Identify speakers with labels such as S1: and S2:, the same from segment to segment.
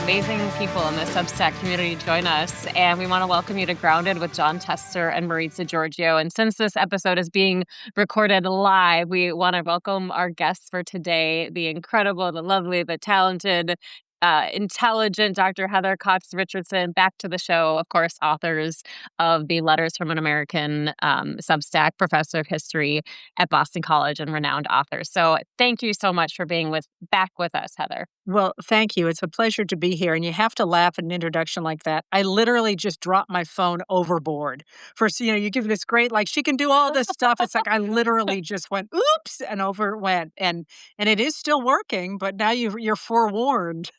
S1: amazing people in the Substack community join us, and we want to welcome you to Grounded with John Tester and Maritza Giorgio. And since this episode is being recorded live, we want to welcome our guests for today, the incredible, the lovely, the talented, intelligent Dr. Heather Cox Richardson, back to the show, of course, authors of the Letters from an American Substack, professor of history at Boston College, and renowned author. So thank you so much for being back with us, Heather.
S2: Well, thank you. It's a pleasure to be here. And you have to laugh at an introduction like that. I literally just dropped my phone overboard. First, you give this great, like, she can do all this stuff. It's like I literally just went, oops, and over it went. And it is still working, but now you're forewarned.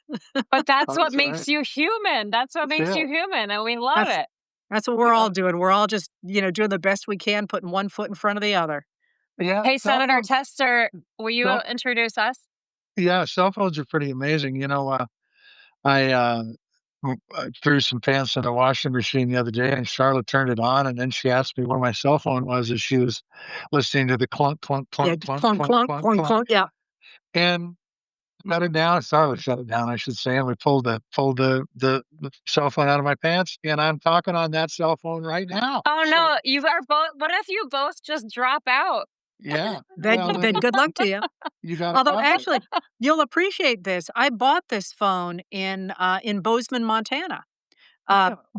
S1: But that's what makes you human. That's what makes you human, and we love it.
S2: That's what we're all doing. We're all just, doing the best we can, putting one foot in front of the other.
S3: Yeah.
S1: Hey, Senator Tester, will you introduce us?
S3: Yeah, cell phones are pretty amazing. I threw some pants in a washing machine the other day, and Charlotte turned it on, and then she asked me where my cell phone was as she was listening to the clunk, clunk, clunk, clunk, clunk, clunk, clunk, clunk.
S2: Yeah.
S3: And shut it down. Charlotte shut it down, I should say. And we pulled the cell phone out of my pants, and I'm talking on that cell phone right now.
S1: Oh, no, you are both. What if you both just drop out?
S3: Yeah.
S2: Then good luck to you. Although actually, you'll appreciate this. I bought this phone in Bozeman, Montana,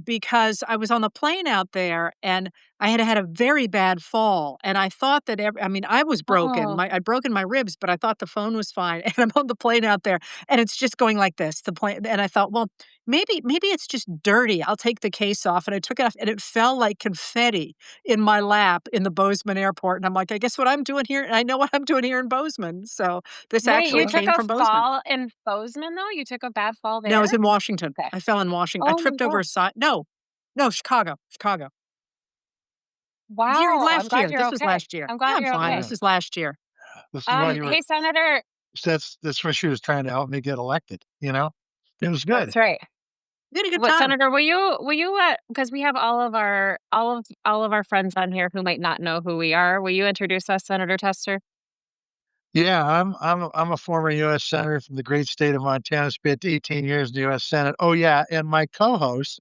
S2: because I was on the plane out there and I had a very bad fall. And I thought that I was broken.
S1: Oh.
S2: I'd broken my ribs, but I thought the phone was fine. And I'm on the plane out there, and it's just going like this. The plane, and I thought, well, maybe it's just dirty. I'll take the case off, and I took it off, and it fell like confetti in my lap in the Bozeman airport. And I'm like, I guess what I'm doing here, and I know what I'm doing here in Bozeman. So this actually came from Bozeman.
S1: You took a fall in Bozeman, though? You took a bad fall there?
S2: No, it was in Washington.
S1: Okay.
S2: I fell in Washington. I tripped over a side. No, Chicago.
S1: Wow.
S2: Last year. This was last year.
S1: I'm glad you're
S2: fine.
S1: okay.
S2: This is last year.
S3: This is why you were,
S1: hey, Senator.
S3: That's when she was trying to help me get elected. It was good.
S1: That's right.
S2: You had a good time.
S1: Senator, will you because we have all of our friends on here who might not know who we are. Will you introduce us, Senator Tester?
S3: Yeah, I'm a former U.S. Senator from the great state of Montana. Spent 18 years in the U.S. Senate. Oh yeah, and my co-host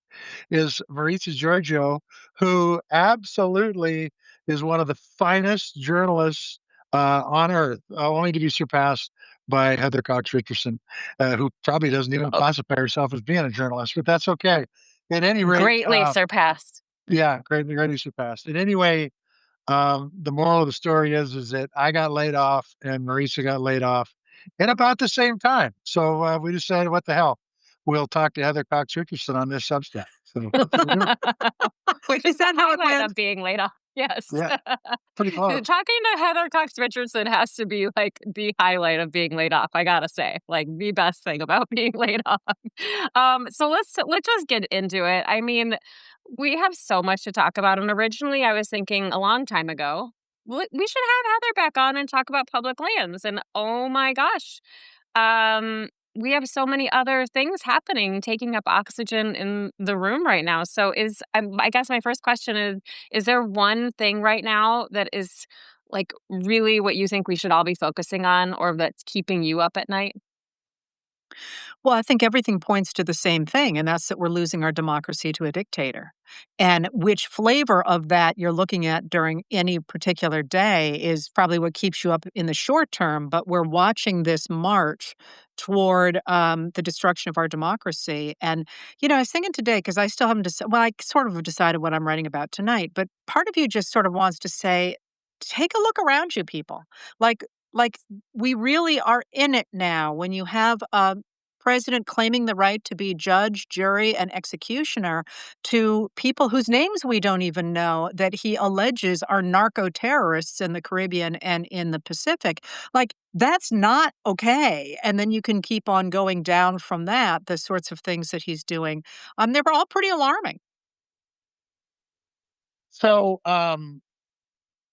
S3: is Maritza Giorgio, who absolutely is one of the finest journalists on earth, only to be surpassed by Heather Cox Richardson, who probably doesn't even classify herself as being a journalist, but that's okay. At any rate,
S1: greatly surpassed.
S3: Yeah, greatly surpassed. At any way. The moral of the story is that I got laid off and Maritza got laid off at about the same time. So we decided, what the hell? We'll talk to Heather Cox Richardson on this Substack. So,
S1: which is that how it went? Being laid off. Yes.
S3: Yeah. Pretty close.
S1: Talking to Heather Cox Richardson has to be like the highlight of being laid off. I gotta say, like the best thing about being laid off. So let's just get into it. I mean, we have so much to talk about, and originally I was thinking a long time ago, we should have Heather back on and talk about public lands. And oh my gosh, we have so many other things happening, taking up oxygen in the room right now. So I guess my first question is there one thing right now that is like really what you think we should all be focusing on, or that's keeping you up at night?
S2: Well, I think everything points to the same thing, and that's that we're losing our democracy to a dictator. And which flavor of that you're looking at during any particular day is probably what keeps you up in the short term. But we're watching this march toward the destruction of our democracy. And, I was thinking today, because I still haven't decided, well, I sort of have decided what I'm writing about tonight, but part of you just sort of wants to say, take a look around you, people. Like we really are in it now when you have a president claiming the right to be judge, jury, and executioner to people whose names we don't even know that he alleges are narco-terrorists in the Caribbean and in the Pacific. Like, that's not okay. And then you can keep on going down from that, the sorts of things that he's doing. They were all pretty alarming.
S3: So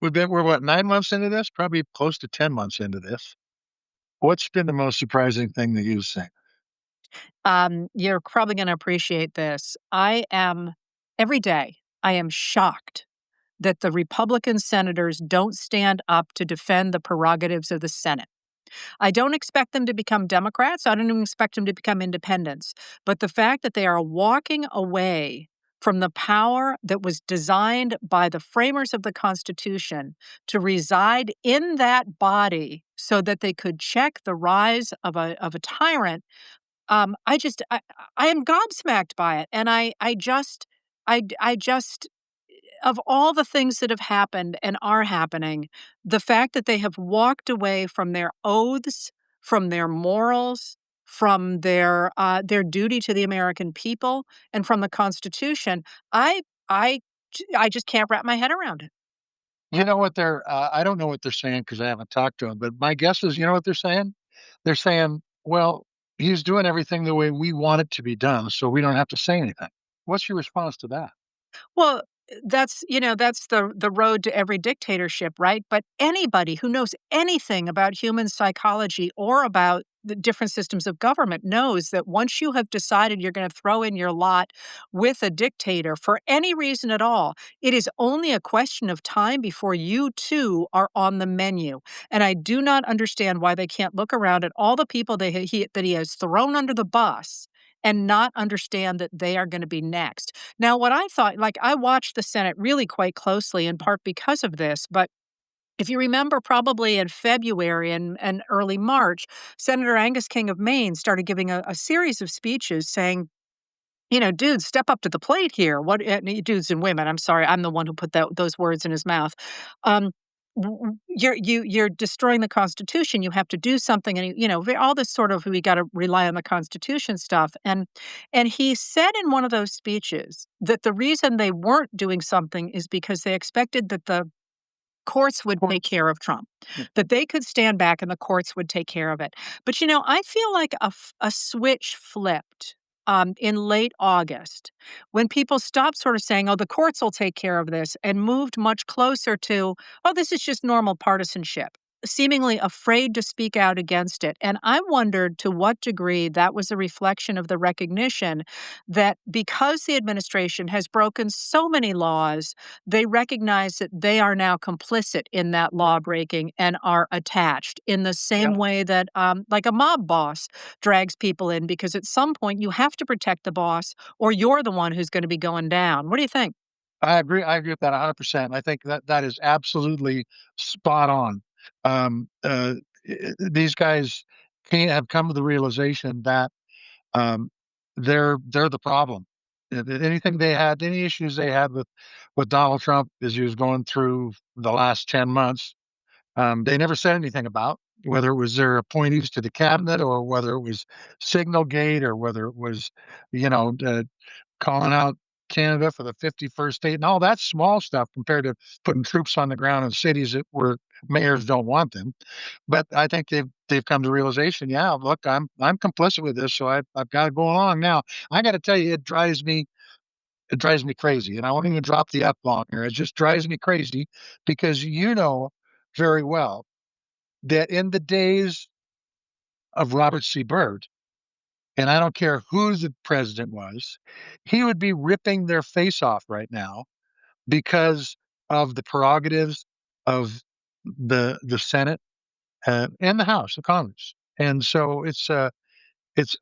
S3: we're what, 9 months into this? Probably close to 10 months into this. What's been the most surprising thing that you've seen?
S2: You're probably going to appreciate this. Every day, I am shocked that the Republican senators don't stand up to defend the prerogatives of the Senate. I don't expect them to become Democrats. I don't even expect them to become independents. But the fact that they are walking away from the power that was designed by the framers of the Constitution to reside in that body so that they could check the rise of a tyrant, I am gobsmacked by it, and I just of all the things that have happened and are happening, the fact that they have walked away from their oaths, from their morals, from their duty to the American people, and from the Constitution, I I I just can't wrap my head around it.
S3: You know what they're I don't know what they're saying because I haven't talked to them, but my guess is, you know what they're saying? They're saying, "Well, he's doing everything the way we want it to be done, so we don't have to say anything." What's your response to that?
S2: Well, that's the road to every dictatorship, right? But anybody who knows anything about human psychology or about the different systems of government knows that once you have decided you're going to throw in your lot with a dictator for any reason at all, it is only a question of time before you too are on the menu. And I do not understand why they can't look around at all the people that he has thrown under the bus and not understand that they are going to be next. Now, what I thought, like, I watched the Senate really quite closely, in part because of this, but if you remember, probably in February and early March, Senator Angus King of Maine started giving a series of speeches saying, "Dudes, step up to the plate here." What dudes and women? I'm sorry, I'm the one who put those words in his mouth. Um, you're destroying the Constitution. You have to do something, and all this sort of we got to rely on the Constitution stuff. And he said in one of those speeches that the reason they weren't doing something is because they expected that the courts would take care of Trump,
S3: Yeah.
S2: that they could stand back and the courts would take care of it. But, I feel like a switch flipped in late August when people stopped sort of saying, oh, the courts will take care of this, and moved much closer to, oh, this is just normal partisanship, seemingly afraid to speak out against it. And I wondered to what degree that was a reflection of the recognition that because the administration has broken so many laws, they recognize that they are now complicit in that law breaking and are attached in the same way that, like a mob boss drags people in because at some point you have to protect the boss or you're the one who's going to be going down. What do you think?
S3: I agree with that 100%. I think that that is absolutely spot on. Um, uh, these guys can't have come to the realization that Um, they're the problem. Anything they had, any issues they had with Donald Trump as he was going through the last 10 months, they never said anything about whether it was their appointees to the cabinet or whether it was Signalgate or whether it was, you know, calling out Canada for the 51st state and all that small stuff compared to putting troops on the ground in cities that where mayors don't want them. But I think they've come to realization, yeah, look, I'm complicit with this, so I've got to go along now. I got to tell you, it drives me crazy, and I won't even drop the F bomb here. It just drives me crazy because you know very well that in the days of Robert C. Byrd, and I don't care who the president was, he would be ripping their face off right now because of the prerogatives of the Senate and the House, the Congress. And so it's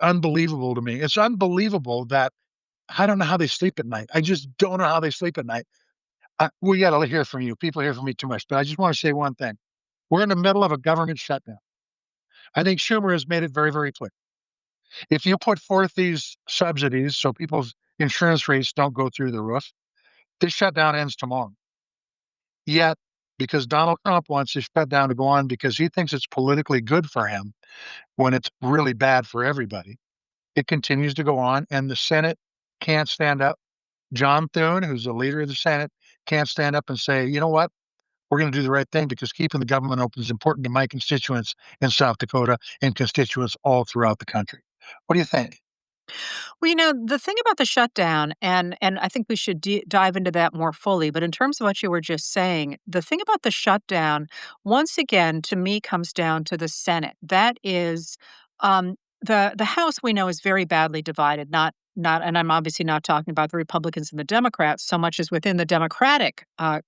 S3: unbelievable to me. It's unbelievable that I don't know how they sleep at night. I just don't know how they sleep at night. We got to hear from you. People hear from me too much, but I just want to say one thing. We're in the middle of a government shutdown. I think Schumer has made it very, very clear. If you put forth these subsidies so people's insurance rates don't go through the roof, this shutdown ends tomorrow. Yet, because Donald Trump wants this shutdown to go on because he thinks it's politically good for him when it's really bad for everybody, it continues to go on, and the Senate can't stand up. John Thune, who's the leader of the Senate, can't stand up and say, you know what? We're going to do the right thing because keeping the government open is important to my constituents in South Dakota and constituents all throughout the country. What do you think?
S2: Well, the thing about the shutdown, and I think we should dive into that more fully. But in terms of what you were just saying, the thing about the shutdown, once again, to me, comes down to the Senate. That is, the House we know is very badly divided. And I'm obviously not talking about the Republicans and the Democrats so much as within the Democratic. I'm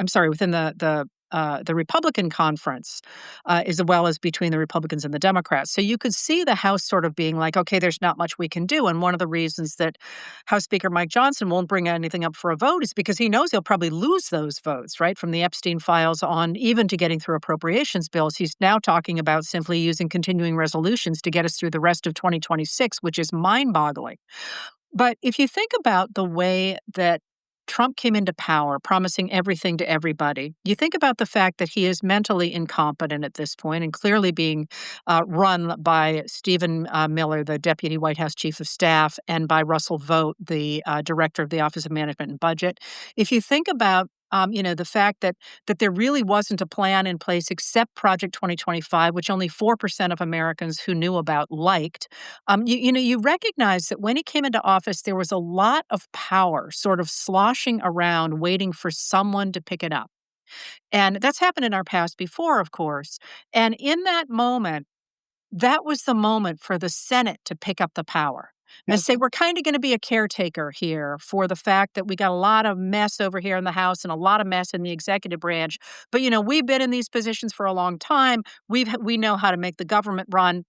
S2: sorry, within the the Republican conference, as well as between the Republicans and the Democrats. So you could see the House sort of being like, okay, there's not much we can do. And one of the reasons that House Speaker Mike Johnson won't bring anything up for a vote is because he knows he'll probably lose those votes, right? From the Epstein files on even to getting through appropriations bills. He's now talking about simply using continuing resolutions to get us through the rest of 2026, which is mind boggling. But if you think about the way that Trump came into power, promising everything to everybody, you think about the fact that he is mentally incompetent at this point and clearly being run by Stephen Miller, the Deputy White House Chief of Staff, and by Russell Vought, the Director of the Office of Management and Budget. If you think about the fact that there really wasn't a plan in place except Project 2025, which only 4% of Americans who knew about liked. You recognize that when he came into office, there was a lot of power sort of sloshing around, waiting for someone to pick it up. And that's happened in our past before, of course. And in that moment, that was the moment for the Senate to pick up the power and
S3: Yes.
S2: say, we're kind of going to be a caretaker here for the fact that we got a lot of mess over here in the House and a lot of mess in the executive branch. But, we've been in these positions for a long time. We know how to make the government run.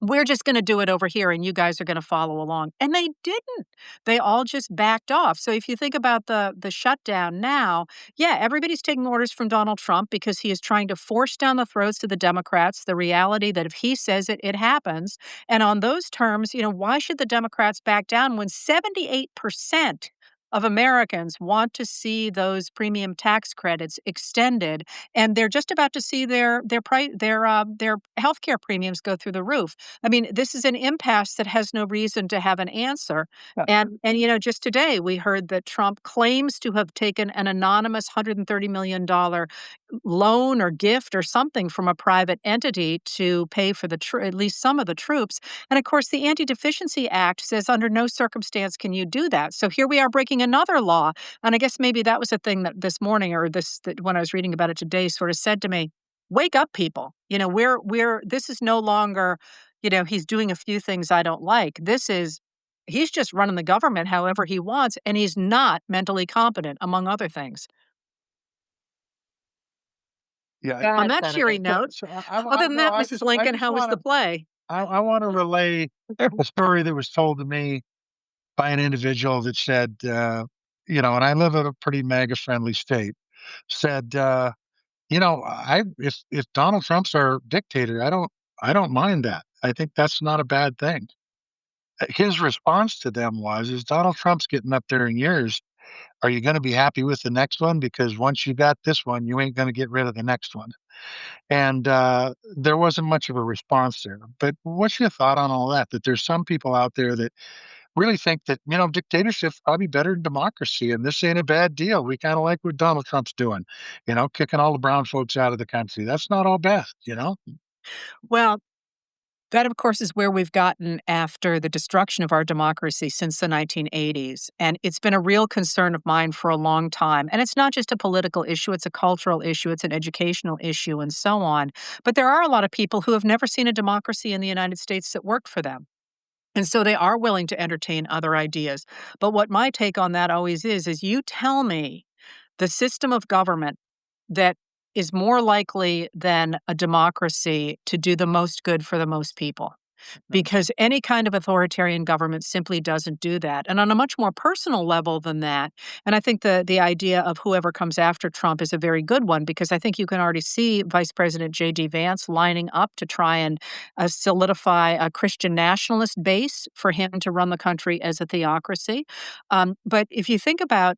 S2: We're just going to do it over here and you guys are going to follow along. And they didn't. They all just backed off. So if you think about the shutdown now, yeah, everybody's taking orders from Donald Trump because he is trying to force down the throats of the Democrats the reality that if he says it, it happens. And on those terms, why should the Democrats back down when 78% of Americans want to see those premium tax credits extended, and they're just about to see their healthcare premiums go through the roof. I mean, this is an impasse that has no reason to have an answer.
S3: Yeah.
S2: And just today we heard that Trump claims to have taken an anonymous $130 million loan or gift or something from a private entity to pay for at least some of the troops. And of course, the Anti-Deficiency Act says under no circumstance can you do that. So here we are breaking another law. And I guess maybe that was a thing that this morning that when I was reading about it today sort of said to me, wake up, people. This is no longer, he's doing a few things I don't like. He's just running the government however he wants, and he's not mentally competent, among other things.
S3: Yeah.
S1: Go
S2: On
S1: ahead,
S2: that
S1: Senator.
S2: cheery note,
S3: So
S2: other than
S3: no,
S2: that, Mrs.
S3: I
S2: Lincoln,
S3: just
S2: how was
S3: want
S2: the
S3: to
S2: play?
S3: I want to relay a story that was told to me by an individual that said, and I live in a pretty MAGA friendly state, said, if Donald Trump's our dictator, I don't mind that. I think that's not a bad thing. His response to them is Donald Trump's getting up there in years. Are you going to be happy with the next one? Because once you got this one, you ain't going to get rid of the next one. And there wasn't much of a response there. But what's your thought on all that? That there's some people out there that really think that, dictatorship's probably better than democracy, and this ain't a bad deal. We kind of like what Donald Trump's doing, kicking all the brown folks out of the country. That's not all bad.
S2: Well, that, of course, is where we've gotten after the destruction of our democracy since the 1980s. And it's been a real concern of mine for a long time. And it's not just a political issue, it's a cultural issue, it's an educational issue, and so on. But there are a lot of people who have never seen a democracy in the United States that worked for them. And so they are willing to entertain other ideas. But what my take on that always is you tell me the system of government that is more likely than a democracy to do the most good for the most people. Because any kind of authoritarian government simply doesn't do that. And on a much more personal level than that, and I think the idea of whoever comes after Trump is a very good one, because I think you can already see Vice President J.D. Vance lining up to try and solidify a Christian nationalist base for him to run the country as a theocracy. But if you think about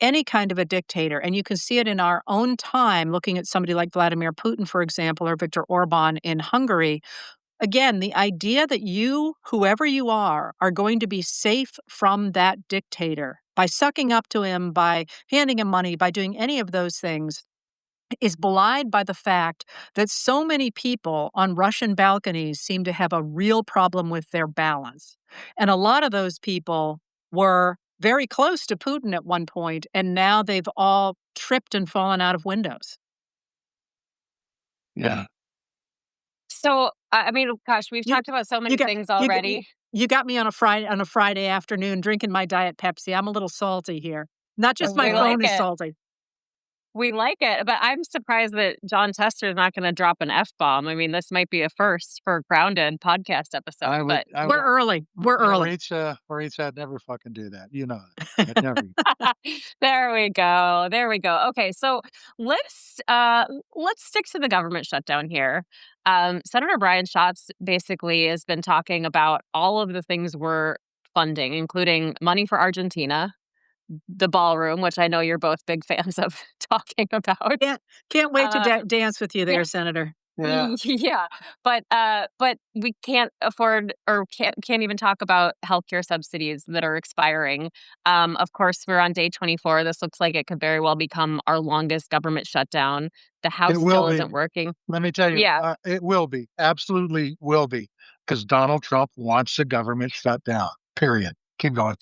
S2: any kind of a dictator, and you can see it in our own time, looking at somebody like Vladimir Putin, for example, or Viktor Orban in Hungary. Again, the idea that you, whoever you are going to be safe from that dictator by sucking up to him, by handing him money, by doing any of those things is belied by the fact that so many people on Russian balconies seem to have a real problem with their balance. And a lot of those people were very close to Putin at one point, and now they've all tripped and fallen out of windows.
S3: Yeah.
S1: So, I mean, gosh, we've
S2: You
S1: talked about so
S2: you
S1: many
S2: got
S1: things
S2: you
S1: already.
S2: you got me on a Friday afternoon drinking my Diet Pepsi. I'm a little salty here. Not just my
S1: We
S3: Yeah.
S2: phone
S1: like
S2: is
S1: it.
S2: salty.
S1: We like it, but I'm surprised that John Tester is not gonna drop an F-bomb. I mean, this might be a first for a Grounded podcast episode,
S3: I would
S1: but
S3: I
S2: We're
S3: would
S2: early. We're early.
S3: Maritza, I'd never fucking do that, you know that. I'd never.
S1: there we go. There we go. Okay, so let's let's stick to the government shutdown here. Senator Brian Schatz basically has been talking about all of the things we're funding, including money for Argentina, the ballroom, which I know you're both big fans of talking about.
S2: Can't wait to
S1: Uh,
S2: dance with you there, Senator.
S3: Yeah.
S1: Yeah, but we can't afford or can't even talk about healthcare subsidies that are expiring. Of course, we're on day 24. This looks like it could very well become our longest government shutdown. The
S3: It
S1: House
S3: will
S1: still
S3: be.
S1: isn't working.
S3: Let me tell you,
S1: Yeah.
S3: it will be. Absolutely will be. Because Donald Trump wants the government shut down. Period. Keep going.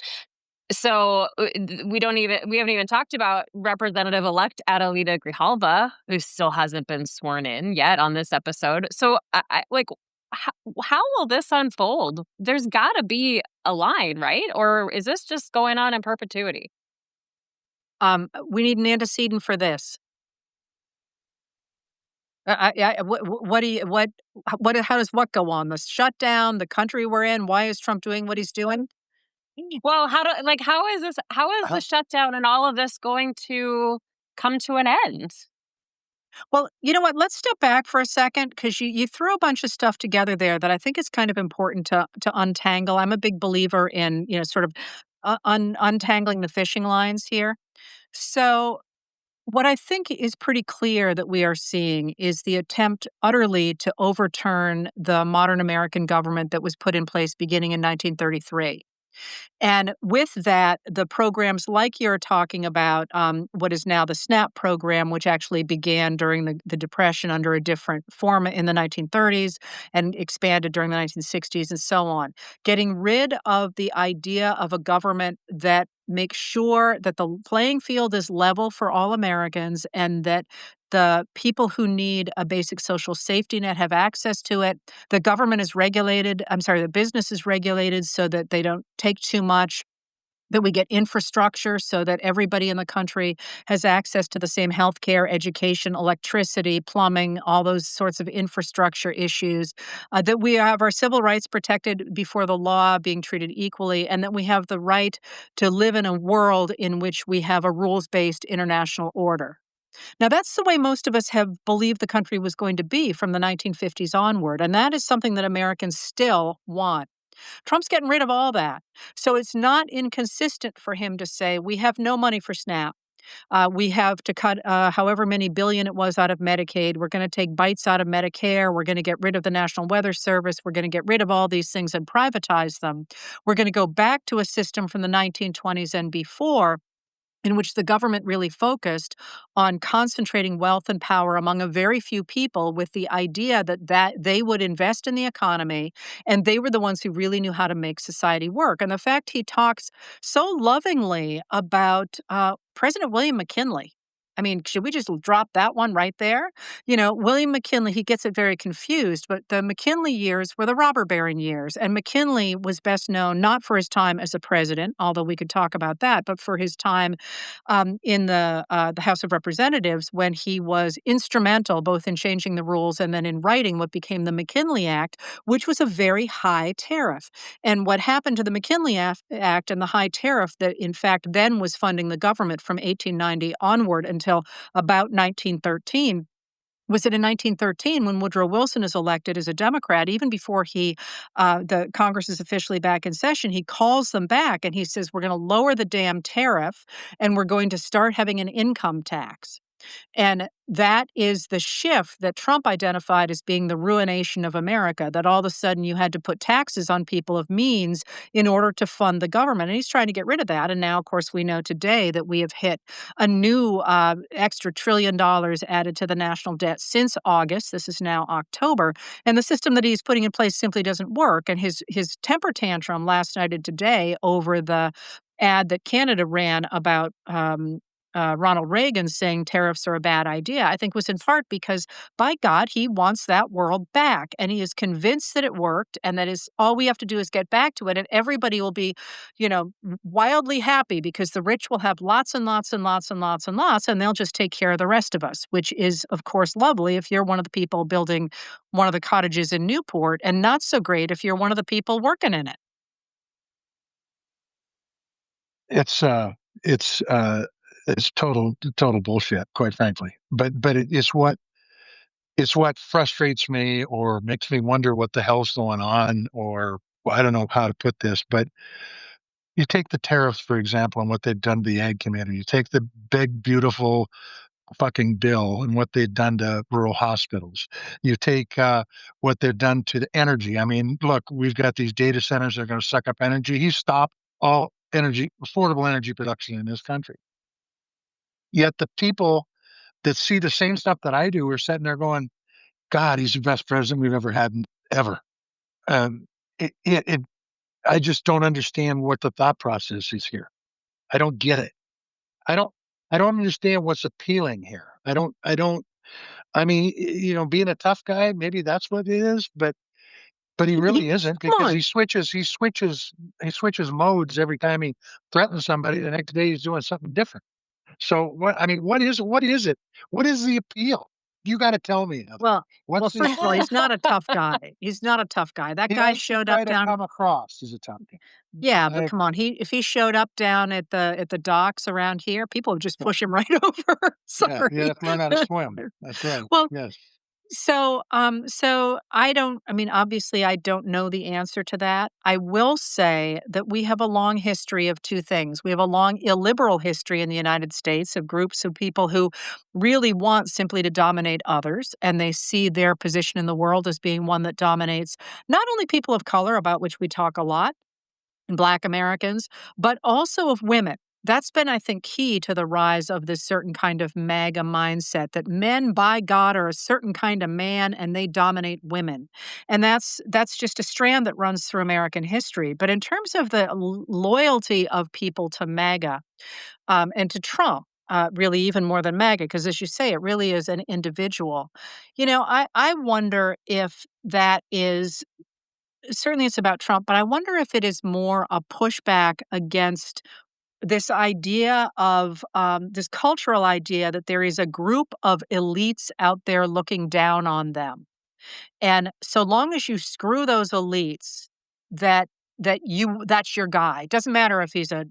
S1: So we haven't even talked about Representative-elect Adelita Grijalva, who still hasn't been sworn in yet on this episode. So I like how will this unfold? There's got to be a line, right? Or is this just going on in perpetuity?
S2: We need an antecedent for this. What do you what how does what go on? The shutdown, the country we're in. Why is Trump doing what he's doing?
S1: Well, how is this how is the
S3: Uh,
S1: shutdown and all of this going to come to an end?
S2: Well, you know what? Let's step back for a second because you threw a bunch of stuff together there that I think is kind of important to untangle. I'm a big believer in sort of untangling the fishing lines here. So what I think is pretty clear that we are seeing is the attempt utterly to overturn the modern American government that was put in place beginning in 1933. And with that, the programs like you're talking about, what is now the SNAP program, which actually began during the Depression under a different form in the 1930s and expanded during the 1960s and so on. Getting rid of the idea of a government that makes sure that the playing field is level for all Americans and that the people who need a basic social safety net have access to it. The government is regulated. I'm sorry, the business is regulated so that they don't take too much. That we get infrastructure so that everybody in the country has access to the same healthcare, education, electricity, plumbing, all those sorts of infrastructure issues. That we have our civil rights protected before the law, being treated equally, and that we have the right to live in a world in which we have a rules based international order. Now, that's the way most of us have believed the country was going to be from the 1950s onward, and that is something that Americans still want. Trump's getting rid of all that. So it's not inconsistent for him to say, we have no money for SNAP. We have to cut however many billion it was out of Medicaid. We're going to take bites out of Medicare. We're going to get rid of the National Weather Service. We're going to get rid of all these things and privatize them. We're going to go back to a system from the 1920s and before in which the government really focused on concentrating wealth and power among a very few people with the idea that they would invest in the economy and they were the ones who really knew how to make society work. And the fact he talks so lovingly about President William McKinley. I mean, should we just drop that one right there? William McKinley, he gets it very confused, but the McKinley years were the robber baron years. And McKinley was best known not for his time as a president, although we could talk about that, but for his time in the House of Representatives when he was instrumental both in changing the rules and then in writing what became the McKinley Act, which was a very high tariff. And what happened to the McKinley Act and the high tariff that, in fact, then was funding the government from 1890 onward until about 1913 was that in 1913, when Woodrow Wilson is elected as a Democrat, even before the Congress is officially back in session, he calls them back and he says, we're going to lower the damn tariff and we're going to start having an income tax. And that is the shift that Trump identified as being the ruination of America, that all of a sudden you had to put taxes on people of means in order to fund the government. And he's trying to get rid of that. And now, of course, we know today that we have hit a new extra $1 trillion added to the national debt since August. This is now October. And the system that he's putting in place simply doesn't work. And his temper tantrum last night and today over the ad that Canada ran about Ronald Reagan saying tariffs are a bad idea, I think was in part because, by God, he wants that world back. And he is convinced that it worked and that is all we have to do is get back to it. And everybody will be, wildly happy because the rich will have lots and lots and lots and lots and lots, and they'll just take care of the rest of us, which is, of course, lovely if you're one of the people building one of the cottages in Newport, and not so great if you're one of the people working in it.
S3: It's uh, it's uh, it's total bullshit, quite frankly. But it's what frustrates me or makes me wonder what the hell's going on, or well, I don't know how to put this, but you take the tariffs, for example, and what they've done to the ag community. You take the big, beautiful fucking bill and what they've done to rural hospitals. You take what they've done to the energy. I mean, look, we've got these data centers that are going to suck up energy. He stopped all affordable energy production in this country. Yet the people that see the same stuff that I do are sitting there going, God, he's the best president we've ever had, ever. Um, it I just don't understand what the thought process is here. I don't get it. I don't I don't understand what's appealing here. I mean, being a tough guy, maybe that's what it is, but he really isn't,
S2: Come
S3: because
S2: on.
S3: he switches modes every time he threatens somebody. The next day he's doing something different. So what is it? What is the appeal? You got to tell me, Heather.
S2: Well,
S3: What's the
S2: first of all, he's not a tough guy. He's not a tough guy. That
S3: he
S2: guy
S3: likes to
S2: showed up
S3: try to
S2: down.
S3: come across as a tough guy.
S2: Yeah, but
S3: I
S2: come on, if he showed up down at the docks around here, people would just push him right over.
S3: Yeah, you
S2: Sorry.
S3: have to learn how to swim. That's right.
S2: Well,
S3: Yes.
S2: so I don't, I mean, obviously I don't know the answer to that. I will say that we have a long history of two things. We have a long illiberal history in the United States of groups of people who really want simply to dominate others, and they see their position in the world as being one that dominates not only people of color, about which we talk a lot, and Black Americans, but also of women. That's been, I think, key to the rise of this certain kind of MAGA mindset that men, by God, are a certain kind of man and they dominate women. And that's just a strand that runs through American history. But in terms of the loyalty of people to MAGA and to Trump, really even more than MAGA, because as you say, it really is an individual. I wonder if that is certainly it's about Trump, but I wonder if it is more a pushback against this idea of this cultural idea that there is a group of elites out there looking down on them. And so long as you screw those elites, that that's your guy. It doesn't matter if he's a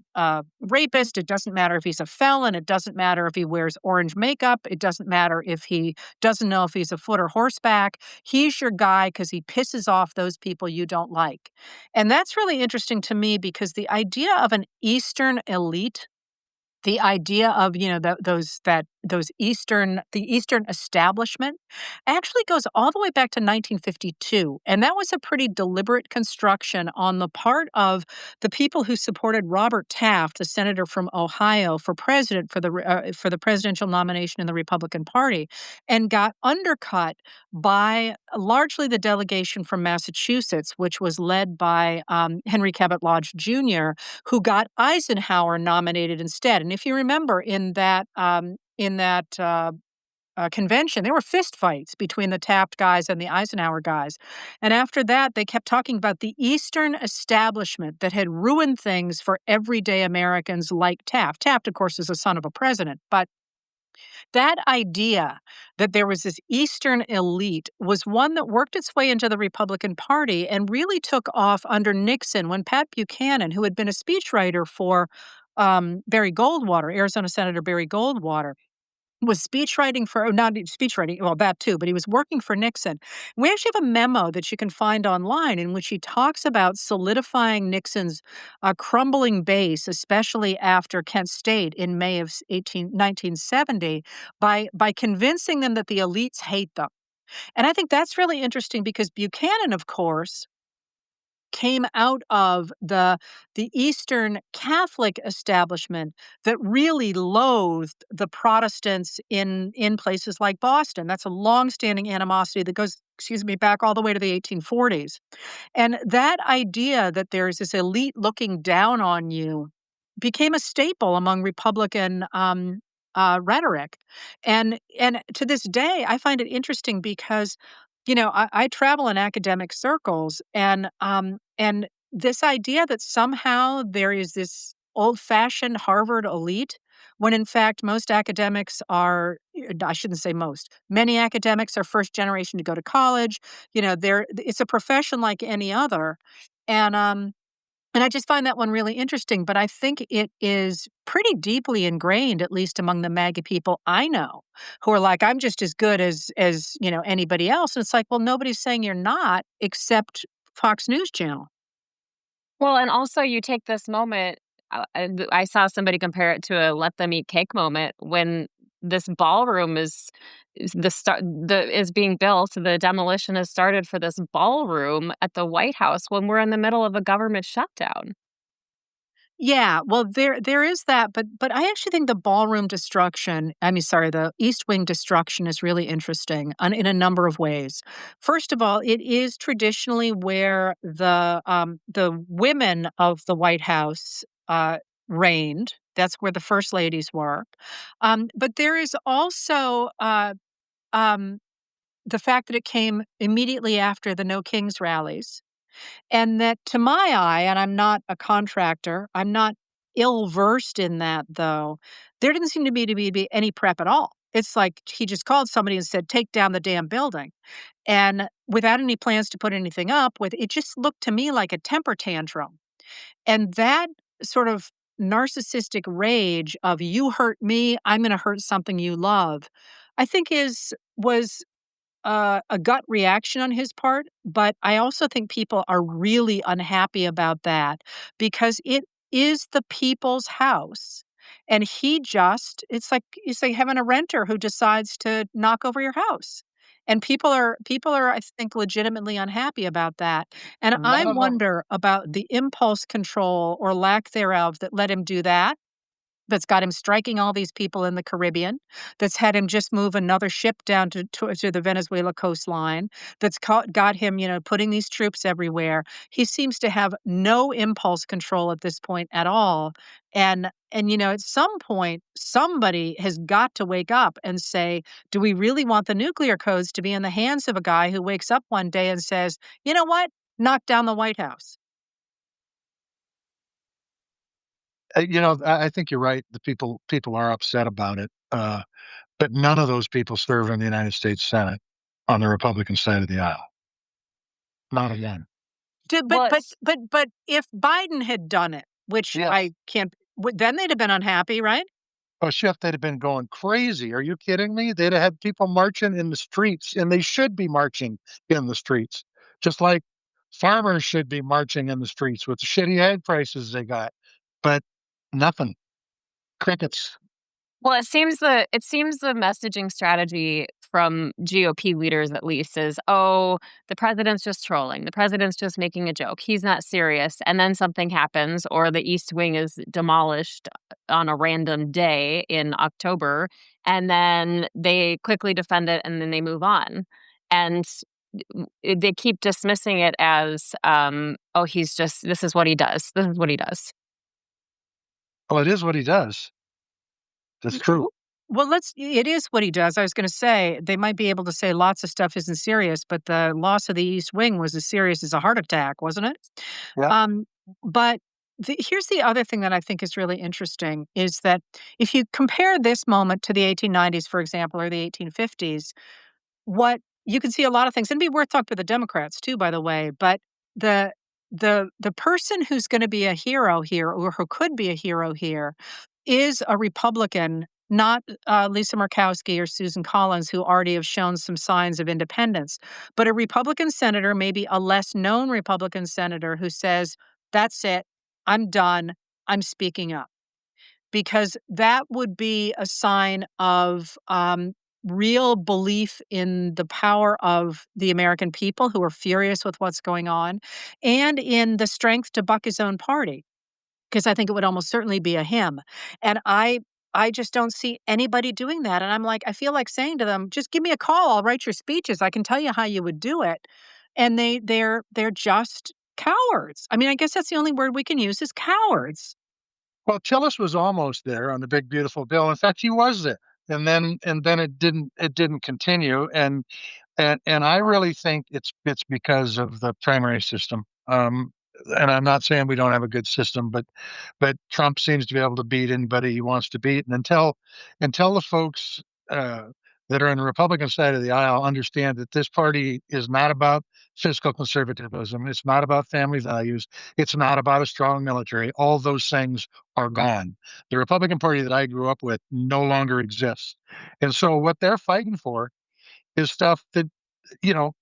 S2: rapist. It doesn't matter if he's a felon. It doesn't matter if he wears orange makeup. It doesn't matter if he doesn't know if he's a foot or horseback. He's your guy because he pisses off those people you don't like. And that's really interesting to me because the idea of an Eastern elite, the idea of, the Eastern establishment actually goes all the way back to 1952, and that was a pretty deliberate construction on the part of the people who supported Robert Taft, the senator from Ohio, for president for the presidential nomination in the Republican Party, and got undercut by largely the delegation from Massachusetts, which was led by Henry Cabot Lodge Jr., who got Eisenhower nominated instead. And if you remember, in that convention, there were fistfights between the Taft guys and the Eisenhower guys. And after that, they kept talking about the Eastern establishment that had ruined things for everyday Americans like Taft. Taft, of course, is the son of a president, but that idea that there was this Eastern elite was one that worked its way into the Republican Party and really took off under Nixon when Pat Buchanan, who had been a speechwriter for Barry Goldwater, Arizona Senator Barry Goldwater, was speechwriting for, oh, not speechwriting, well, that too, but he was working for Nixon. We actually have a memo that you can find online in which he talks about solidifying Nixon's crumbling base, especially after Kent State in May of 1970, by convincing them that the elites hate them. And I think that's really interesting because Buchanan, of course, came out of the Eastern Catholic establishment that really loathed the Protestants in places like Boston. That's a longstanding animosity that goes, back all the way to the 1840s. And that idea that there's this elite looking down on you became a staple among Republican rhetoric. And to this day, I find it interesting because, I travel in academic circles, and this idea that somehow there is this old-fashioned Harvard elite, when in fact most academics are, I shouldn't say most, many academics are first generation to go to college. It's a profession like any other, and I just find that one really interesting, but I think it is pretty deeply ingrained, at least among the MAGA people I know, who are like, "I'm just as good as anybody else." And it's like, well, nobody's saying you're not, except Fox News Channel.
S1: Well, and also you take this moment, and I saw somebody compare it to a let them eat cake moment when this ballroom is the start the is being built. The demolition has started for this ballroom at the White House when we're in the middle of a government shutdown.
S2: Yeah, well, there is that, but I actually think the ballroom destruction, I mean, sorry, the East Wing destruction is really interesting in a number of ways. First of all, it is traditionally where the women of the White House reigned. That's where the first ladies were. But there is also um, the fact that it came immediately after the No Kings rallies. And that to my eye, and I'm not a contractor, I'm not ill versed in that though, there didn't seem to be any prep at all. It's like he just called somebody and said, take down the damn building. And without any plans to put anything up with, it just looked to me like a temper tantrum. And that sort of narcissistic rage of you hurt me, I'm going to hurt something you love, I think was a gut reaction on his part, but I also think people are really unhappy about that because it is the people's house. And it's like having a renter who decides to knock over your house. And people are, I think, legitimately unhappy about that. And I
S3: None of them.
S2: wonder about the impulse control or lack thereof that let him do that, that's got him striking all these people in the Caribbean, that's had him just move another ship down to the Venezuela coastline, that's got him, putting these troops everywhere. He seems to have no impulse control at this point at all. And at some point, somebody has got to wake up and say, do we really want the nuclear codes to be in the hands of a guy who wakes up one day and says, you know what? Knock down the White House.
S3: I think you're right. The people are upset about it, but none of those people serve in the United States Senate on the Republican side of the aisle. Not a one.
S2: But
S1: Well,
S2: but
S1: it's
S2: but but if Biden had done it, which
S3: Yes.
S2: I can't, then they'd have been unhappy, right?
S3: Oh, shit, they'd have been going crazy. Are you kidding me? They'd have had people marching in the streets, and they should be marching in the streets, just like farmers should be marching in the streets with the shitty ag prices they got. But nothing. Crickets.
S1: Well, it seems the messaging strategy from GOP leaders at least is, "Oh, the president's just trolling. The president's just making a joke. He's not serious." And then something happens or the East Wing is demolished on a random day in October, and then they quickly defend it and then they move on. And they keep dismissing it as, "Oh, he's just this is what he does. This is what he does."
S3: Well, it is what he does. That's true.
S2: Well, it is what he does. I was going to say they might be able to say lots of stuff isn't serious, but the loss of the East Wing was as serious as a heart attack, wasn't it?
S3: Yeah.
S2: Um, but here's the other thing that I think is really interesting is that if you compare this moment to the 1890s, for example, or the 1850s, what you can see a lot of things, and it'd be worth talking with the Democrats too, by the way. But the the person who's going to be a hero here, or who could be a hero here, is a Republican, not Lisa Murkowski or Susan Collins, who already have shown some signs of independence, but a Republican senator, maybe a less known Republican senator, who says, "That's it, I'm done, I'm speaking up." Because that would be a sign of real belief in the power of the American people who are furious with what's going on, and in the strength to buck his own party. Because I think it would almost certainly be a him. And I just don't see anybody doing that. And I'm like, I feel like saying to them, just give me a call. I'll write your speeches. I can tell you how you would do it. And they're just cowards. I mean, I guess that's the only word we can use is cowards.
S3: Well, Tillis was almost there on the big beautiful bill. In fact, he was there, and then it didn't continue. And I really think it's because of the primary system. And I'm not saying we don't have a good system, but Trump seems to be able to beat anybody he wants to beat. And until the folks uh, that are on the Republican side of the aisle understand that this party is not about fiscal conservatism, it's not about family values, it's not about a strong military. All those things are gone. The Republican Party that I grew up with no longer exists, and so what they're fighting for is stuff that you know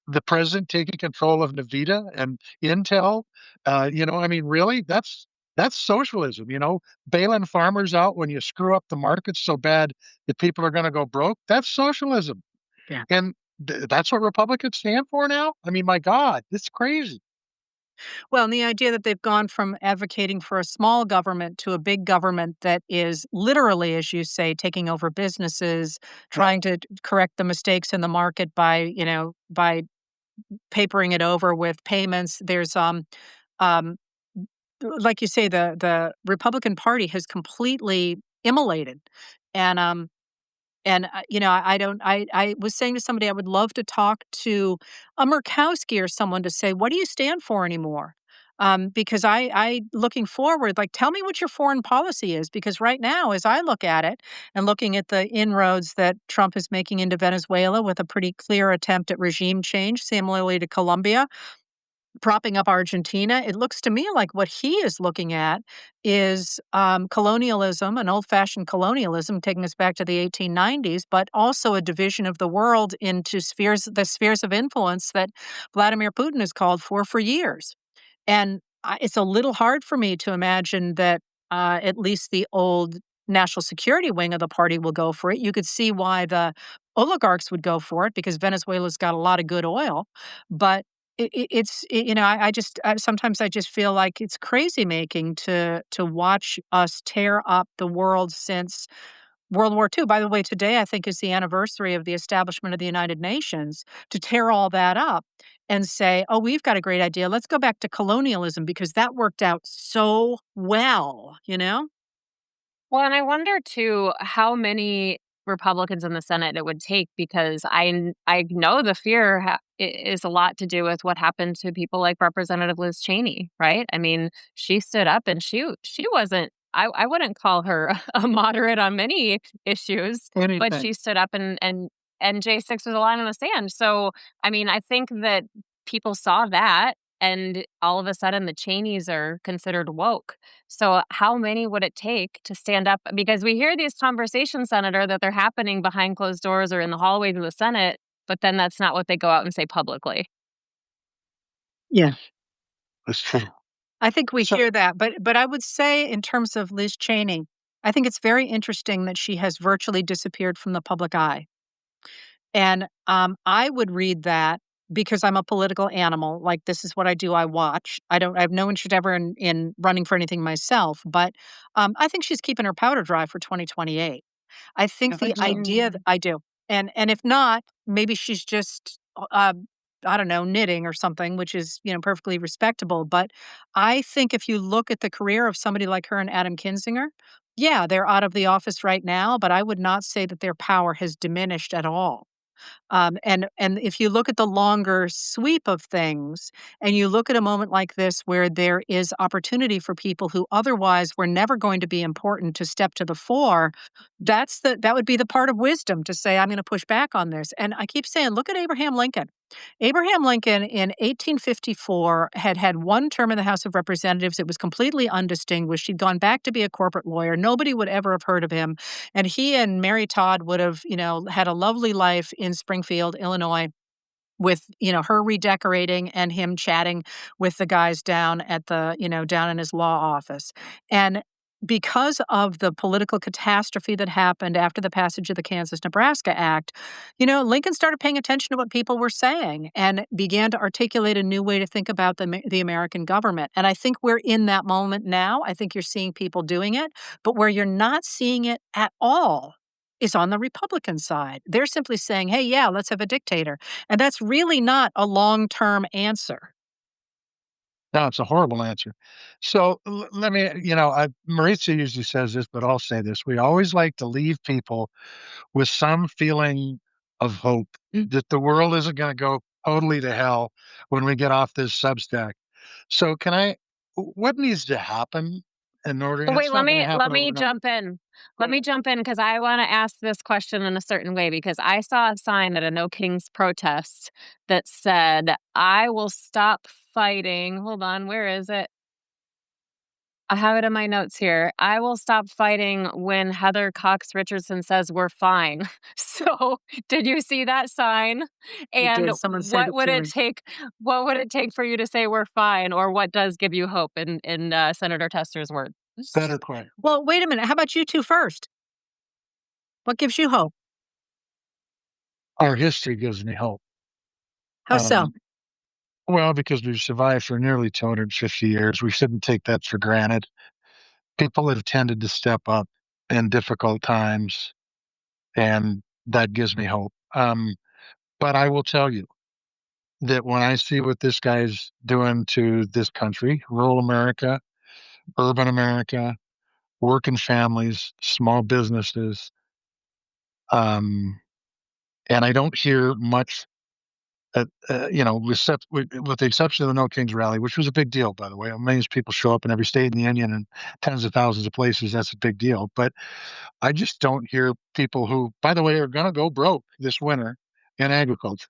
S3: the president taking control of Nvidia and Intel. I mean, really, that's socialism. Bailing farmers out when you screw up the markets so bad that people are going to go broke. That's socialism,
S2: Yeah.
S3: and that's what Republicans stand for now. I mean, my God, it's crazy.
S2: Well, and the idea that they've gone from advocating for a small government to a big government that is literally, as you say, taking over businesses,
S3: Yep.
S2: trying to correct the mistakes in the market by papering it over with payments. There's um like you say, the Republican Party has completely immolated. And I don't I was saying to somebody I would love to talk to a Murkowski or someone to say, "What do you stand for anymore?" Because I looking forward, like, tell me what your foreign policy is, because right now, as I look at it and looking at the inroads that Trump is making into Venezuela with a pretty clear attempt at regime change, similarly to Colombia, propping up Argentina, it looks to me like what he is looking at is colonialism, an old fashioned colonialism, taking us back to the 1890s, but also a division of the world into the spheres of influence that Vladimir Putin has called for years. And it's a little hard for me to imagine that at least the old national security wing of the party will go for it. You could see why the oligarchs would go for it because Venezuela's got a lot of good oil. But sometimes I just feel like it's crazy making to watch us tear up the world since World War II. By the way, today I think is the anniversary of the establishment of the United Nations. To tear all that up and say, "Oh, we've got a great idea. Let's go back to colonialism because that worked out so well," you know?
S1: Well, and I wonder too how many Republicans in the Senate it would take because I know the fear is a lot to do with what happened to people like Representative Liz Cheney, right? I mean, she stood up and she wasn't. I wouldn't call her a moderate on many issues, but
S3: Anything.
S1: she stood up and J6 was a line in the sand. So I mean, I think that people saw that, and all of a sudden the Cheneys are considered woke. So how many would it take to stand up? Because we hear these conversations, Senator, that they're happening behind closed doors or in the hallways of the Senate, but then that's not what they go out and say publicly.
S2: Yeah.
S3: That's true.
S2: I think we
S3: So
S2: hear that, but I would say in terms of Liz Cheney, I think it's very interesting that she has virtually disappeared from the public eye. And, I would read that because I'm a political animal, like, this is what I do, I watch. I have no interest ever in running for anything myself, but, I think she's keeping her powder dry for 2028. I
S3: I
S2: think the
S3: think so.
S2: idea that I do. And if not, maybe she's just, I don't know, knitting or something, which is, perfectly respectable, but I think if you look at the career of somebody like her and Adam Kinzinger, yeah, they're out of the office right now, but I would not say that their power has diminished at all. And if you look at the longer sweep of things, and you look at a moment like this where there is opportunity for people who otherwise were never going to be important to step to the fore, that would be the part of wisdom to say, I'm going to push back on this. And I keep saying, look at Abraham Lincoln. Abraham Lincoln in 1854 had had one term in the House of Representatives. It was completely undistinguished. He'd gone back to be a corporate lawyer. Nobody would ever have heard of him. And he and Mary Todd would have, had a lovely life in Springfield, Illinois, with, her redecorating and him chatting with the guys down at down in his law office. And because of the political catastrophe that happened after the passage of the Kansas-Nebraska Act, Lincoln started paying attention to what people were saying and began to articulate a new way to think about the American government. And I think we're in that moment now. I think you're seeing people doing it, but where you're not seeing it at all is on the Republican side. They're simply saying, "Hey, yeah, let's have a dictator." And that's really not a long-term answer.
S3: No, it's a horrible answer. So let me, Maritza usually says this, but I'll say this. We always like to leave people with some feeling of hope that the world isn't going to go totally to hell when we get off this Substack. So what needs to happen in order,
S1: But
S3: and
S1: wait,
S3: it's not going to
S1: let
S3: happen
S1: me
S3: overnight.
S1: jump in.
S3: Go
S1: Let
S3: ahead.
S1: me jump in because I wanna ask this question in a certain way because I saw a sign at a No Kings protest that said, "I will stop fighting." Hold on, where is it? I have it in my notes here. "I will stop fighting when Heather Cox Richardson says we're fine." So, did you see that sign?
S2: You
S1: And
S2: did. Someone sent it to me.
S1: what would it take for you to say we're fine, or what does give you hope in Senator Tester's words?
S3: Better quiet.
S2: Well, wait a minute. How about you 2 first? What gives you hope?
S3: Our history gives me hope.
S2: How so?
S3: Um, well, because we've survived for nearly 250 years, we shouldn't take that for granted. People have tended to step up in difficult times, and that gives me hope. But I will tell you that when I see what this guy's doing to this country, rural America, urban America, working families, small businesses, um, and I don't hear much. With the exception of the No Kings rally, which was a big deal, by the way. Millions of people show up in every state in the union and tens of thousands of places. That's a big deal. But I just don't hear people who, by the way, are going to go broke this winter in agriculture.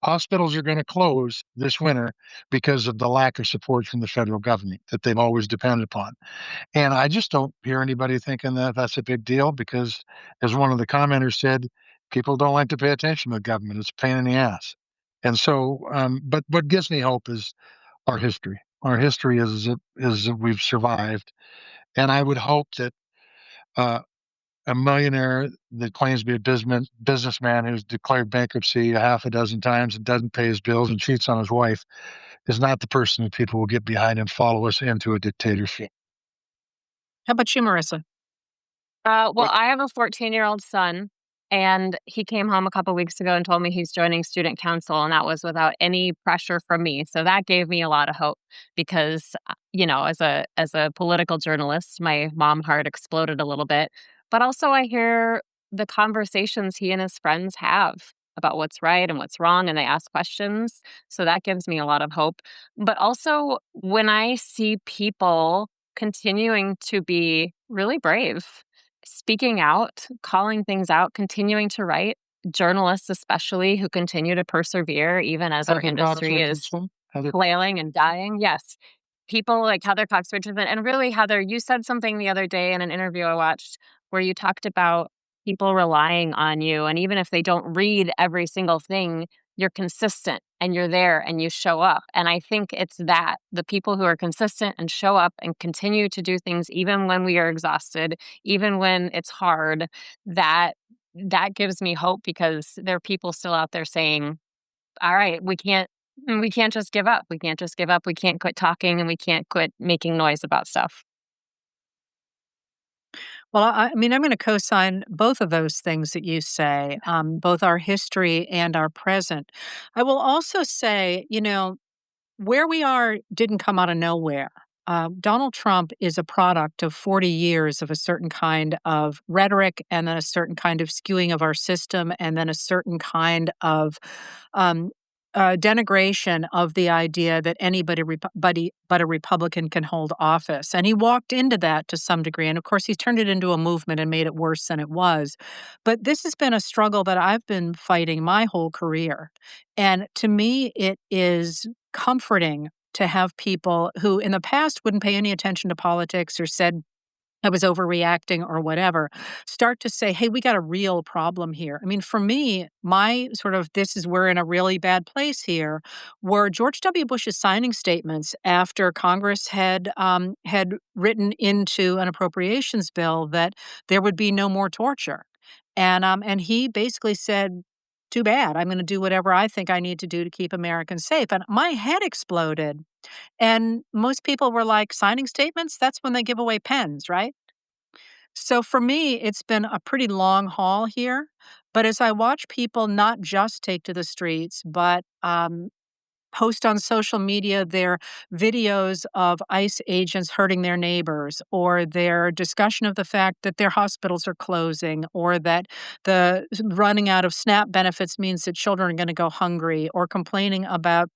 S3: Hospitals are going to close this winter because of the lack of support from the federal government that they've always depended upon. And I just don't hear anybody thinking that that's a big deal because, as one of the commenters said, people don't like to pay attention to the government. It's a pain in the ass. And so, but what gives me hope is our history. Our history is that we've survived, and I would hope that uh, a millionaire that claims to be a businessman who's declared bankruptcy a half a dozen times and doesn't pay his bills and cheats on his wife is not the person that people will get behind and follow us into a dictatorship.
S2: How about you, Marissa?
S1: Well,
S3: What
S1: I have a 14-year-old son, and he came home a couple weeks ago and told me he's joining student council, and that was without any pressure from me. So that gave me a lot of hope because, as a political journalist, my mom heart exploded a little bit. But also, I hear the conversations he and his friends have about what's right and what's wrong, and they ask questions. So that gives me a lot of hope. But also, when I see people continuing to be really brave, speaking out, calling things out, continuing to write, journalists especially who continue to persevere even as our
S3: Heather Cox
S1: industry is
S3: Richardson? Heather,
S1: flailing and dying. Yes. People like Heather Cox Richardson. And really, Heather, you said something the other day in an interview I watched where you talked about people relying on you. And even if they don't read every single thing, you're consistent and you're there and you show up. And I think it's that the people who are consistent and show up and continue to do things even when we are exhausted, even when it's hard, that that gives me hope because there are people still out there saying, all right, we can't just give up. We can't just give up. We can't quit talking and we can't quit making noise about stuff.
S2: Well, I mean, I'm going to co-sign both of those things that you say, both our history and our present. I will also say, where we are didn't come out of nowhere. Donald Trump is a product of 40 years of a certain kind of rhetoric and then a certain kind of skewing of our system and then a certain kind of um, denigration of the idea that anybody but a Republican can hold office. And he walked into that to some degree. And of course, he's turned it into a movement and made it worse than it was. But this has been a struggle that I've been fighting my whole career. And to me, it is comforting to have people who in the past wouldn't pay any attention to politics or said I was overreacting or whatever, start to say, hey, we got a real problem here. I mean, for me, my sort of this is we're in a really bad place here were George W. Bush's signing statements after Congress had written into an appropriations bill that there would be no more torture. And he basically said, too bad. I'm going to do whatever I think I need to do to keep Americans safe. And my head exploded. And most people were like, signing statements? That's when they give away pens, right? So for me, it's been a pretty long haul here. But as I watch people not just take to the streets, but post on social media their videos of ICE agents hurting their neighbors, or their discussion of the fact that their hospitals are closing, or that the running out of SNAP benefits means that children are going to go hungry, or complaining about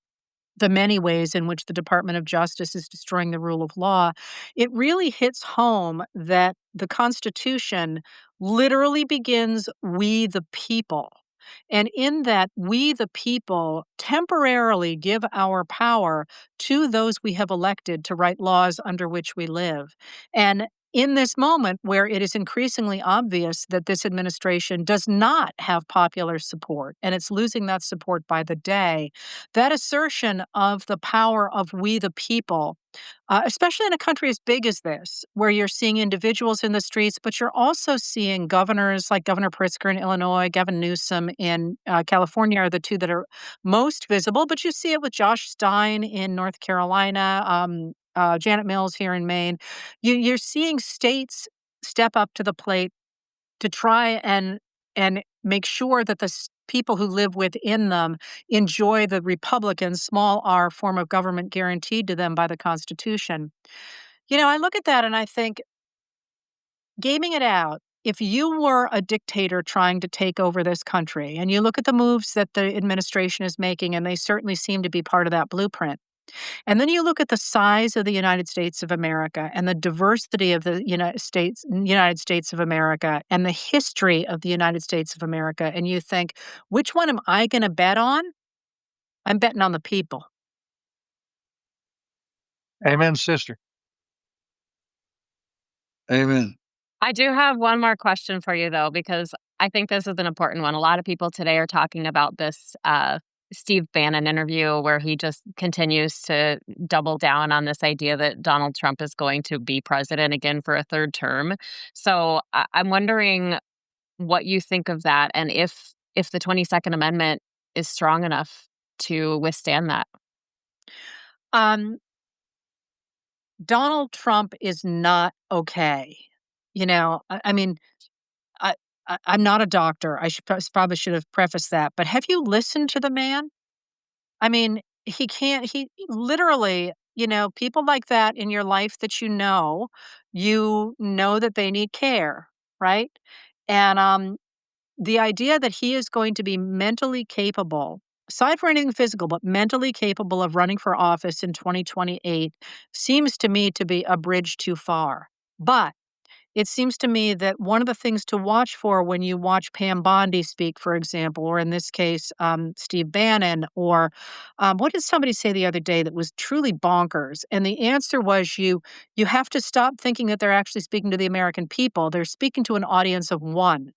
S2: the many ways in which the Department of Justice is destroying the rule of law, it really hits home that the Constitution literally begins "we the people." And in that "we the people" temporarily give our power to those we have elected to write laws under which we live. And in this moment where it is increasingly obvious that this administration does not have popular support, and it's losing that support by the day, that assertion of the power of "we the people," especially in a country as big as this, where you're seeing individuals in the streets, but you're also seeing governors like Governor Pritzker in Illinois, Gavin Newsom in California are the two that are most visible, but you see it with Josh Stein in North Carolina, Janet Mills here in Maine. You're seeing states step up to the plate to try and make sure that people who live within them enjoy the Republican small r form of government guaranteed to them by the Constitution. I look at that and I think, gaming it out, if you were a dictator trying to take over this country, and you look at the moves that the administration is making, and they certainly seem to be part of that blueprint, and then you look at the size of the United States of America and the diversity of the United States of America and the history of the United States of America, and you think, which one am I going to bet on? I'm betting on the people.
S3: Amen, sister. Amen.
S1: I do have one more question for you, though, because I think this is an important one. A lot of people today are talking about this Steve Bannon interview where he just continues to double down on this idea that Donald Trump is going to be president again for a third term. So I'm wondering what you think of that, and if the 22nd Amendment is strong enough to withstand that.
S2: Um, Donald Trump is not okay. I mean, I, I'm not a doctor. I probably should have prefaced that. But have you listened to the man? I mean, he can't. He literally, people like that in your life that you know that they need care, right? And the idea that he is going to be mentally capable, aside from anything physical, but mentally capable of running for office in 2028 seems to me to be a bridge too far. But it seems to me that one of the things to watch for when you watch Pam Bondi speak, for example, or in this case, Steve Bannon, or what did somebody say the other day that was truly bonkers? And the answer was you have to stop thinking that they're actually speaking to the American people. They're speaking to an audience of one.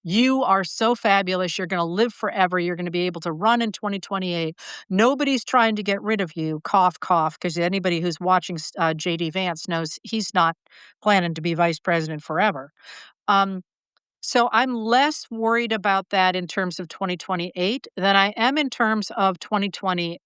S2: You are so fabulous. You're going to live forever. You're going to be able to run in 2028. Nobody's trying to get rid of you. Cough, cough. Because anybody who's watching J.D. Vance knows he's not planning to be vice president forever. So I'm less worried about that in terms of 2028 than I am in terms of 2026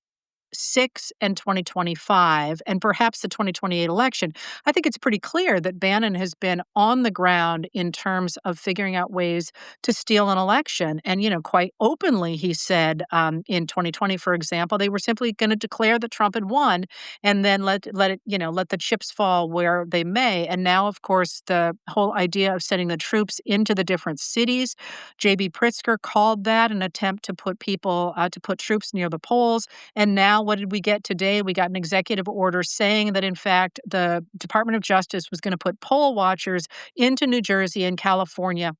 S2: and 2025, and perhaps the 2028 election. I think it's pretty clear that Bannon has been on the ground in terms of figuring out ways to steal an election. And, quite openly, he said in 2020, for example, they were simply going to declare that Trump had won and then let the chips fall where they may. And now, of course, the whole idea of sending the troops into the different cities, J.B. Pritzker called that an attempt to put troops near the polls. And now what did we get today? We got an executive order saying that, in fact, the Department of Justice was going to put poll watchers into New Jersey and California,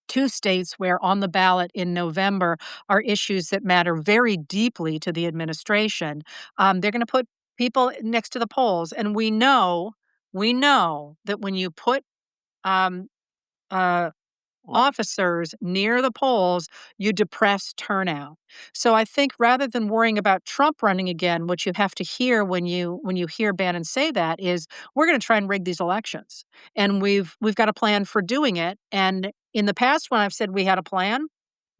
S2: two states where on the ballot in November are issues that matter very deeply to the administration. They're going to put people next to the polls. And we know that when you put um, uh, officers near the polls, you depress turnout. So I think rather than worrying about Trump running again, what you have to hear when you hear Bannon say that is, we're going to try and rig these elections, and we've got a plan for doing it. And in the past, when I've said we had a plan,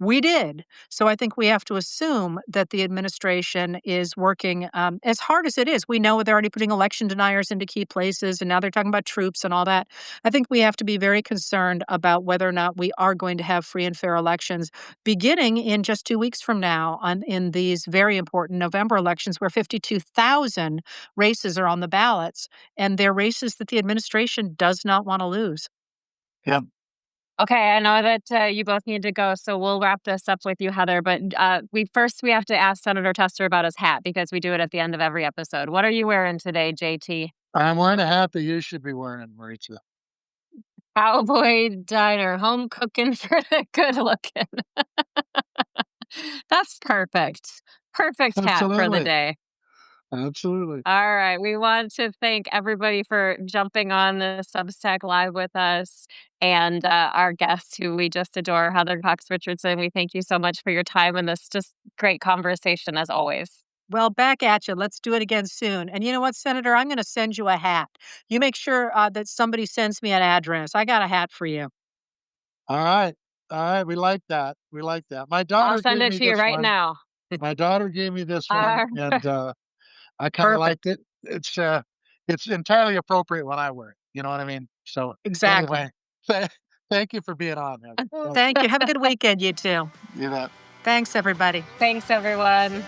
S2: We did. So I think we have to assume that the administration is working as hard as it is. We know they're already putting election deniers into key places, and now they're talking about troops and all that. I think we have to be very concerned about whether or not we are going to have free and fair elections beginning in just 2 weeks from now in these very important November elections where 52,000 races are on the ballots, and they're races that the administration does not want to lose.
S3: Yeah.
S1: Okay, I know that you both need to go, so we'll wrap this up with you, Heather. But we have to ask Senator Tester about his hat because we do it at the end of every episode. What are you wearing today, JT?
S3: I'm wearing a hat that you should be wearing, Maritza.
S1: Cowboy diner, home cooking for the good looking. That's perfect. Perfect hat for the
S3: Absolutely.
S1: day.
S3: Absolutely.
S1: All right. We want to thank everybody for jumping on the Substack Live with us and our guest, who we just adore, Heather Cox Richardson. We thank you so much for your time and this just great conversation as always.
S2: Well, back at you. Let's do it again soon. And you know what, Senator? I'm going to send you a hat. You make sure that somebody sends me an address. I got a hat for you.
S3: All right. All right. We like that. We like that. My
S1: I'll
S3: daughter
S1: send
S3: gave
S1: it
S3: me
S1: to you
S3: this
S1: right
S3: one.
S1: now.
S3: My daughter gave me this one,
S1: Uh,
S3: and I kind of
S2: Perfect.
S3: liked it. It's entirely appropriate when I wear it. You know what I mean? So
S2: Exactly.
S3: anyway, th- thank you for being on, Heather.
S2: Thank you. Have a good weekend, you too.
S3: You bet.
S2: Thanks, everybody.
S1: Thanks, everyone.